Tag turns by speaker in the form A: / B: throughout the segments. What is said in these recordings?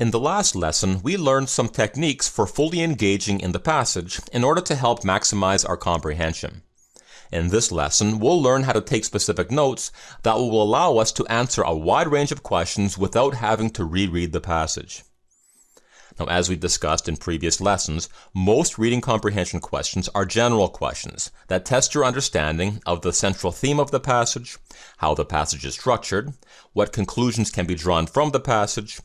A: In the last lesson, we learned some techniques for fully engaging in the passage in order to help maximize our comprehension. In this lesson, we'll learn how to take specific notes that will allow us to answer a wide range of questions without having to reread the passage. Now, as we discussed in previous lessons, most reading comprehension questions are general questions that test your understanding of the central theme of the passage, how the passage is structured, what conclusions can be drawn from the passage,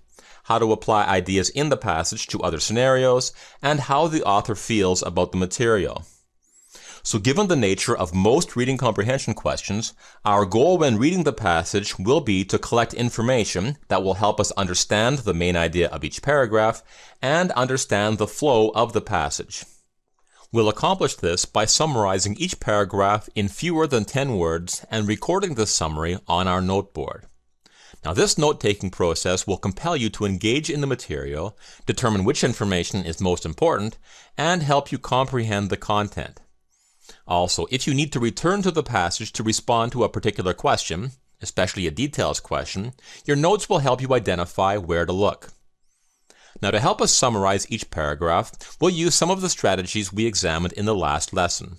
A: how to apply ideas in the passage to other scenarios, and how the author feels about the material. So given the nature of most reading comprehension questions, our goal when reading the passage will be to collect information that will help us understand the main idea of each paragraph and understand the flow of the passage. We'll accomplish this by summarizing each paragraph in fewer than 10 words and recording the summary on our noteboard. Now, this note-taking process will compel you to engage in the material, determine which information is most important, and help you comprehend the content. Also, if you need to return to the passage to respond to a particular question, especially a details question, your notes will help you identify where to look. Now, to help us summarize each paragraph, we'll use some of the strategies we examined in the last lesson.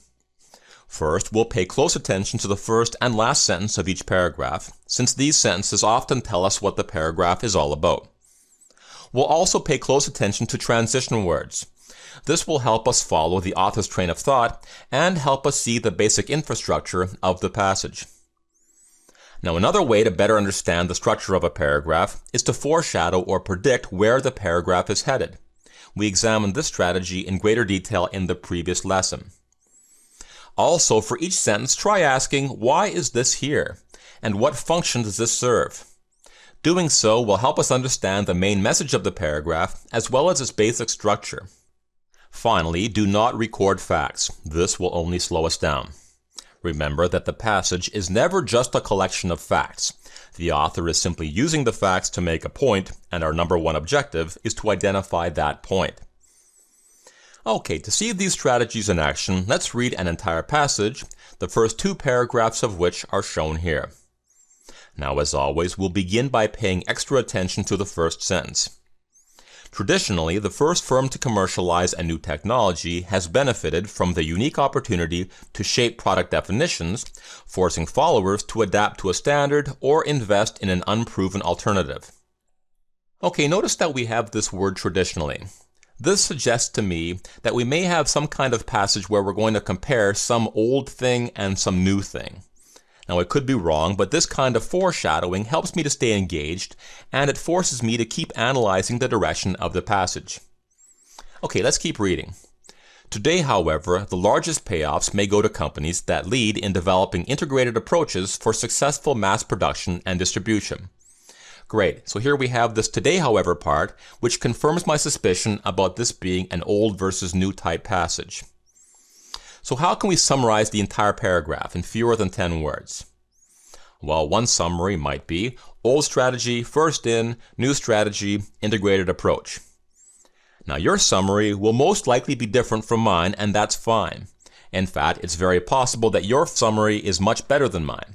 A: First, we'll pay close attention to the first and last sentence of each paragraph, since these sentences often tell us what the paragraph is all about. We'll also pay close attention to transition words. This will help us follow the author's train of thought and help us see the basic infrastructure of the passage. Now, another way to better understand the structure of a paragraph is to foreshadow or predict where the paragraph is headed. We examined this strategy in greater detail in the previous lesson. Also, for each sentence, try asking, why is this here? And what function does this serve? Doing so will help us understand the main message of the paragraph as well as its basic structure. Finally, do not record facts. This will only slow us down. Remember that the passage is never just a collection of facts. The author is simply using the facts to make a point, and our number one objective is to identify that point. Okay, to see these strategies in action, let's read an entire passage, the first 2 paragraphs of which are shown here. Now, as always, we'll begin by paying extra attention to the first sentence. Traditionally, the first firm to commercialize a new technology has benefited from the unique opportunity to shape product definitions, forcing followers to adapt to a standard or invest in an unproven alternative. Okay, notice that we have this word traditionally. This suggests to me that we may have some kind of passage where we're going to compare some old thing and some new thing. Now, it could be wrong, but this kind of foreshadowing helps me to stay engaged, and it forces me to keep analyzing the direction of the passage. Okay, let's keep reading. Today, however, the largest payoffs may go to companies that lead in developing integrated approaches for successful mass production and distribution. Great, so here we have this today, however part, which confirms my suspicion about this being an old versus new type passage. So how can we summarize the entire paragraph in fewer than 10 words? Well, one summary might be old strategy, first in, new strategy, integrated approach. Now, your summary will most likely be different from mine, and that's fine. In fact, it's very possible that your summary is much better than mine.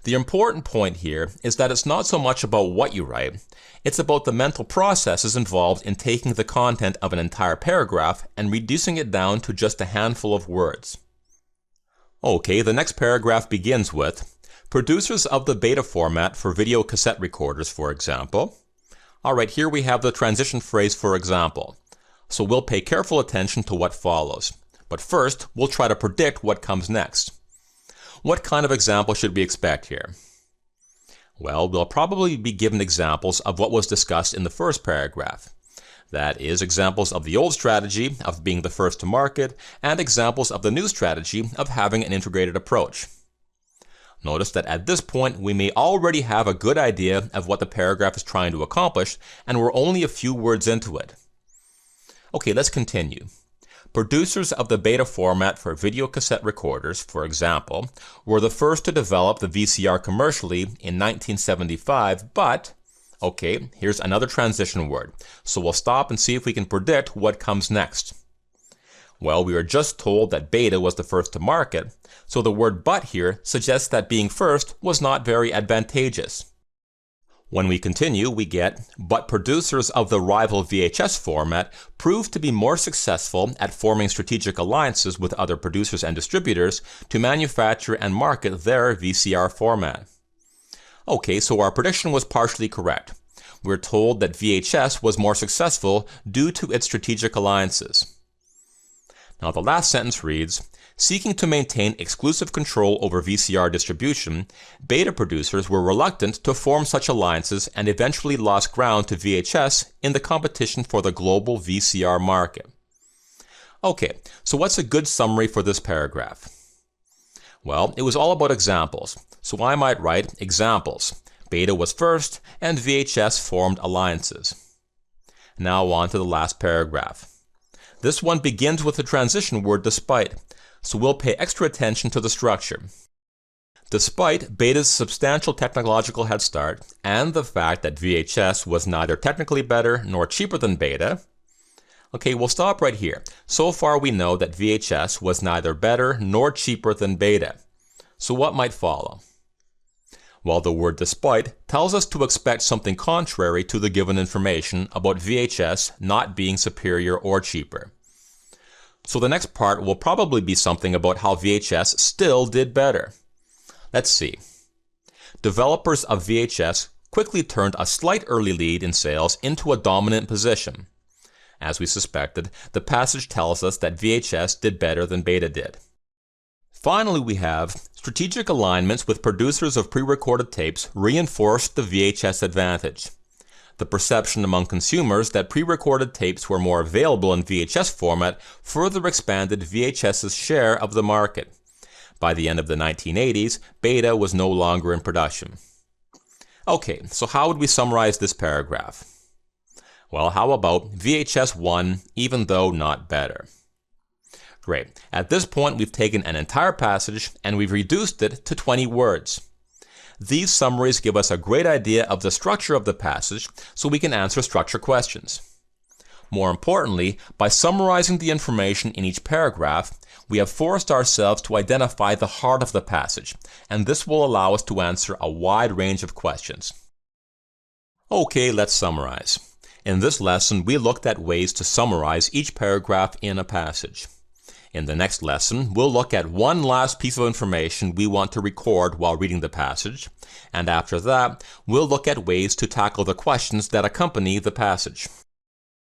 A: The important point here is that it's not so much about what you write, it's about the mental processes involved in taking the content of an entire paragraph and reducing it down to just a handful of words. Okay, the next paragraph begins with, producers of the beta format for video cassette recorders, for example. Alright, here we have the transition phrase, for example. So we'll pay careful attention to what follows. But first, we'll try to predict what comes next. What kind of example should we expect here? Well, we'll probably be given examples of what was discussed in the first paragraph. That is, examples of the old strategy of being the first to market, and examples of the new strategy of having an integrated approach. Notice that at this point, we may already have a good idea of what the paragraph is trying to accomplish, and we're only a few words into it. Okay, let's continue. Producers of the beta format for video cassette recorders, for example, were the first to develop the VCR commercially in 1975, but, okay, here's another transition word, so we'll stop and see if we can predict what comes next. Well, we were just told that beta was the first to market, so the word but here suggests that being first was not very advantageous. When we continue, we get, but producers of the rival VHS format proved to be more successful at forming strategic alliances with other producers and distributors to manufacture and market their VCR format. Okay, so our prediction was partially correct. We're told that VHS was more successful due to its strategic alliances. Now the last sentence reads, seeking to maintain exclusive control over VCR distribution, beta producers were reluctant to form such alliances and eventually lost ground to VHS in the competition for the global VCR market. Okay, so what's a good summary for this paragraph? Well, it was all about examples, so I might write examples. Beta was first, and VHS formed alliances. Now on to the last paragraph. This one begins with the transition word despite, so we'll pay extra attention to the structure. Despite Beta's substantial technological head start and the fact that VHS was neither technically better nor cheaper than Beta, okay, we'll stop right here. So far we know that VHS was neither better nor cheaper than Beta. So what might follow? Well, the word despite tells us to expect something contrary to the given information about VHS not being superior or cheaper. So the next part will probably be something about how VHS still did better. Let's see. Developers of VHS quickly turned a slight early lead in sales into a dominant position. As we suspected, the passage tells us that VHS did better than Beta did. Finally, we have strategic alignments with producers of pre-recorded tapes reinforced the VHS advantage. The perception among consumers that pre-recorded tapes were more available in VHS format further expanded VHS's share of the market. By the end of the 1980s, Beta was no longer in production. Okay, so how would we summarize this paragraph? Well, how about VHS won, even though not better? Great. At this point, we've taken an entire passage and we've reduced it to 20 words. These summaries give us a great idea of the structure of the passage so we can answer structure questions. More importantly, by summarizing the information in each paragraph, we have forced ourselves to identify the heart of the passage, and this will allow us to answer a wide range of questions. Okay, let's summarize. In this lesson, we looked at ways to summarize each paragraph in a passage. In the next lesson, we'll look at one last piece of information we want to record while reading the passage, and after that, we'll look at ways to tackle the questions that accompany the passage.